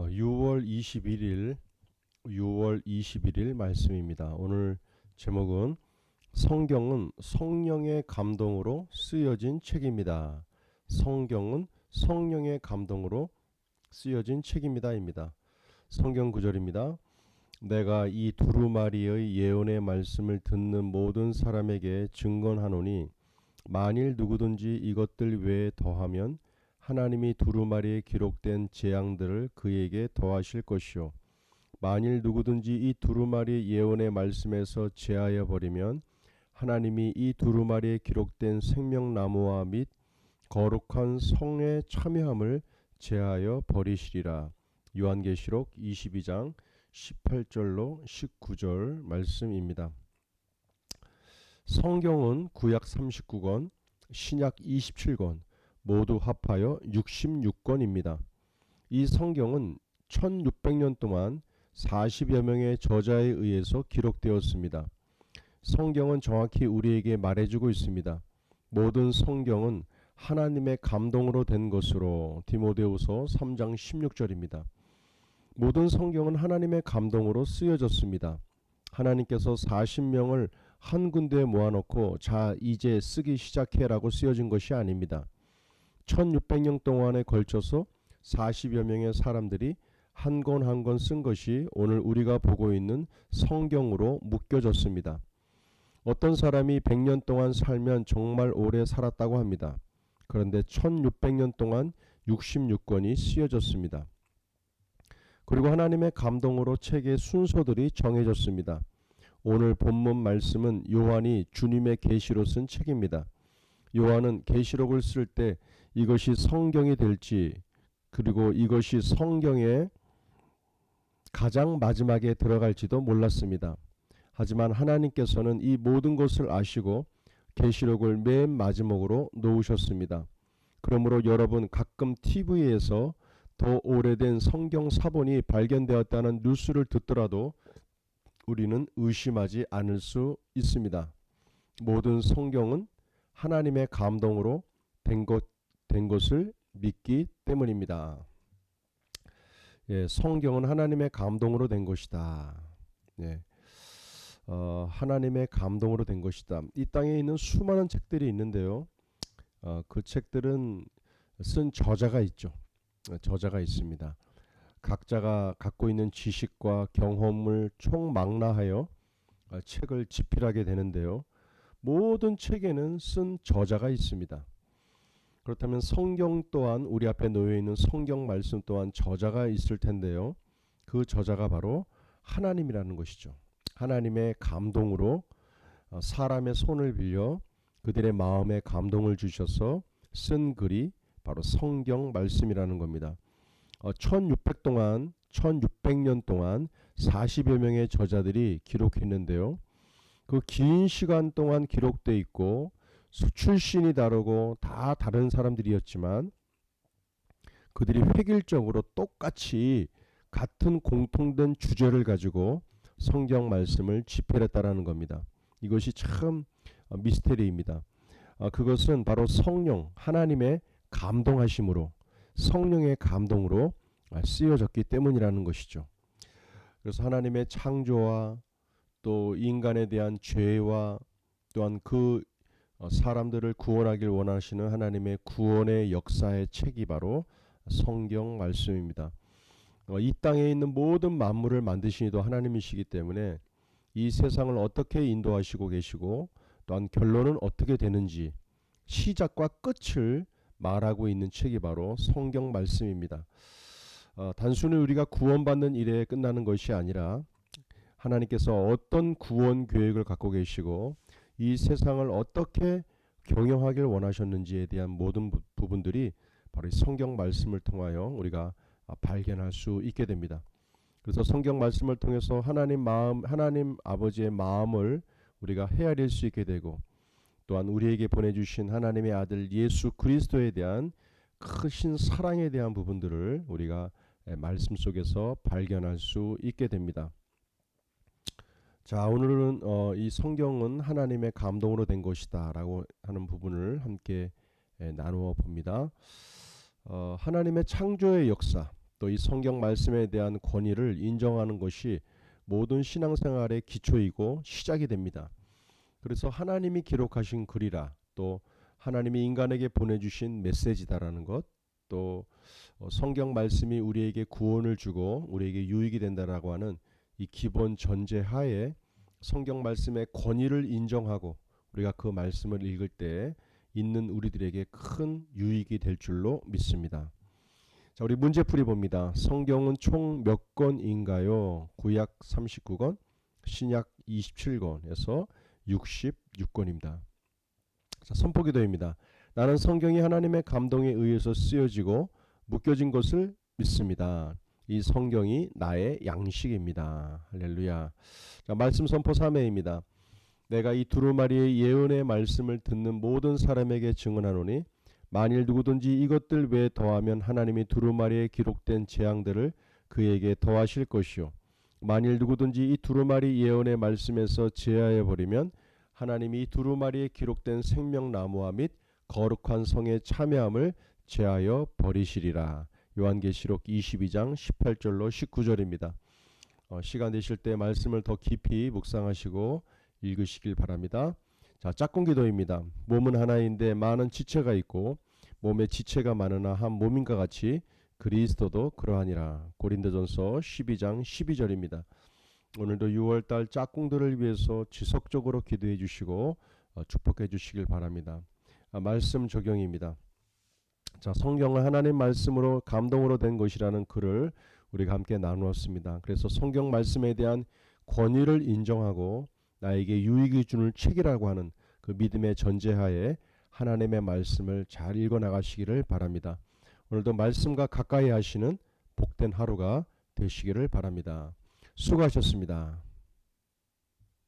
6월 21일 말씀입니다. 오늘 제목은 성경은 성령의 감동으로 쓰여진 책입니다. 성경은 성령의 감동으로 쓰여진 책입니다입니다. 성경 구절입니다. 내가 이 두루마리의 예언의 말씀을 듣는 모든 사람에게 증언하노니 만일 누구든지 이것들 외에 더하면 하나님이 두루마리에 기록된 재앙들을 그에게 더하실 것이요 만일 누구든지 이 두루마리 예언의 말씀에서 제하여 버리면 하나님이 이 두루마리에 기록된 생명나무와 및 거룩한 성의 참여함을 제하여 버리시리라. 요한계시록 22장 18절로 19절 말씀입니다. 성경은 구약 39권, 신약 27권, 모두 합하여 66권입니다. 이 성경은 1600년 동안 40여 명의 저자에 의해서 기록되었습니다. 성경은 정확히 우리에게 말해주고 있습니다. 모든 성경은 하나님의 감동으로 된 것으로 디모데후서 3장 16절입니다. 모든 성경은 하나님의 감동으로 쓰여졌습니다. 하나님께서 40명을 한 군데에 모아놓고 자 이제 쓰기 시작해라고 쓰여진 것이 아닙니다. 1600년 동안에 걸쳐서 40여 명의 사람들이 한 권 한 권 쓴 것이 오늘 우리가 보고 있는 성경으로 묶여졌습니다. 어떤 사람이 100년 동안 살면 정말 오래 살았다고 합니다. 그런데 1600년 동안 66권이 쓰여졌습니다. 그리고 하나님의 감동으로 책의 순서들이 정해졌습니다. 오늘 본문 말씀은 요한이 주님의 계시로 쓴 책입니다. 요한은 계시록을 쓸 때 이것이 성경이 될지 그리고 이것이 성경의 가장 마지막에 들어갈지도 몰랐습니다. 하지만 하나님께서는 이 모든 것을 아시고 계시록을 맨 마지막으로 놓으셨습니다. 그러므로 여러분 가끔 TV에서 더 오래된 성경 사본이 발견되었다는 뉴스를 듣더라도 우리는 의심하지 않을 수 있습니다. 모든 성경은 하나님의 감동으로 된 것을 믿기 때문입니다. 성경은 하나님의 감동으로 된 것이다. 하나님의 감동으로 된 것이다. 이 땅에 있는 수많은 책들이 있는데요. 그 책들은 쓴 저자가 있죠. 저자가 있습니다. 각자가 갖고 있는 지식과 경험을 총망라하여 책을 집필하게 되는데요. 모든 책에는 쓴 저자가 있습니다. 그렇다면 성경 또한 우리 앞에 놓여있는 성경 말씀 또한 저자가 있을 텐데요. 그 저자가 바로 하나님이라는 것이죠. 하나님의 감동으로 사람의 손을 빌려 그들의 마음에 감동을 주셔서 쓴 글이 바로 성경 말씀이라는 겁니다. 1600년 동안 40여 명의 저자들이 기록했는데요. 그 긴 시간 동안 기록되어 있고 출신이 다르고 다 다른 사람들이었지만 그들이 획일적으로 똑같이 같은 공통된 주제를 가지고 성경 말씀을 집필했다라는 겁니다. 이것이 참 미스테리입니다. 그것은 바로 성령, 하나님의 감동하심으로 성령의 감동으로 쓰여졌기 때문이라는 것이죠. 그래서 하나님의 창조와 또 인간에 대한 죄와 또한 그 사람들을 구원하길 원하시는 하나님의 구원의 역사의 책이 바로 성경 말씀입니다. 이 땅에 있는 모든 만물을 만드신 이도 하나님이시기 때문에 이 세상을 어떻게 인도하시고 계시고 또한 결론은 어떻게 되는지 시작과 끝을 말하고 있는 책이 바로 성경 말씀입니다. 단순히 우리가 구원받는 일에 끝나는 것이 아니라 하나님께서 어떤 구원 계획을 갖고 계시고 이 세상을 어떻게 경영하길 원하셨는지에 대한 모든 부분들이 바로 성경 말씀을 통하여 우리가 발견할 수 있게 됩니다. 그래서 성경 말씀을 통해서 하나님 아버지의 마음을 우리가 헤아릴 수 있게 되고 또한 우리에게 보내주신 하나님의 아들 예수 그리스도에 대한 크신 사랑에 대한 부분들을 우리가 말씀 속에서 발견할 수 있게 됩니다. 자, 오늘은 이 성경은 하나님의 감동으로 된 것이다 라고 하는 부분을 함께 나누어 봅니다. 하나님의 창조의 역사, 또 이 성경 말씀에 대한 권위를 인정하는 것이 모든 신앙생활의 기초이고 시작이 됩니다. 그래서 하나님이 기록하신 글이라, 또 하나님이 인간에게 보내주신 메시지다라는 것, 또 성경 말씀이 우리에게 구원을 주고 우리에게 유익이 된다라고 하는 이 기본 전제 하에 성경 말씀의 권위를 인정하고 우리가 그 말씀을 읽을 때 있는 우리들에게 큰 유익이 될 줄로 믿습니다. 자, 우리 문제풀이 봅니다. 성경은 총 몇 권인가요? 구약 39권, 신약 27권에서 66권입니다. 자, 선포기도입니다. 나는 성경이 하나님의 감동에 의해서 쓰여지고 묶여진 것을 믿습니다. 이 성경이 나의 양식입니다. 할렐루야. 자, 말씀 선포 3회입니다. 내가 이 두루마리의 예언의 말씀을 듣는 모든 사람에게 증언하노니 만일 누구든지 이것들 외에 더하면 하나님이 두루마리에 기록된 재앙들을 그에게 더하실 것이요 만일 누구든지 이 두루마리 예언의 말씀에서 제하여 버리면 하나님이 이 두루마리에 기록된 생명나무와 및 거룩한 성의 참여함을 제하여 버리시리라. 요한계시록 22장 18절로 19절입니다. 시간 되실 때 말씀을 더 깊이 묵상하시고 읽으시길 바랍니다. 자, 짝꿍기도입니다. 몸은 하나인데 많은 지체가 있고 몸에 지체가 많으나 한 몸인과 같이 그리스도도 그러하니라. 고린도전서 12장 12절입니다. 오늘도 6월달 짝꿍들을 위해서 지속적으로 기도해 주시고 축복해 주시길 바랍니다. 말씀 적용입니다. 자, 성경은 하나님 말씀으로 감동으로 된 것이라는 글을 우리가 함께 나누었습니다. 그래서 성경 말씀에 대한 권위를 인정하고 나에게 유익이 주는 책이라고 하는 그 믿음의 전제하에 하나님의 말씀을 잘 읽어나가시기를 바랍니다. 오늘도 말씀과 가까이 하시는 복된 하루가 되시기를 바랍니다. 수고하셨습니다.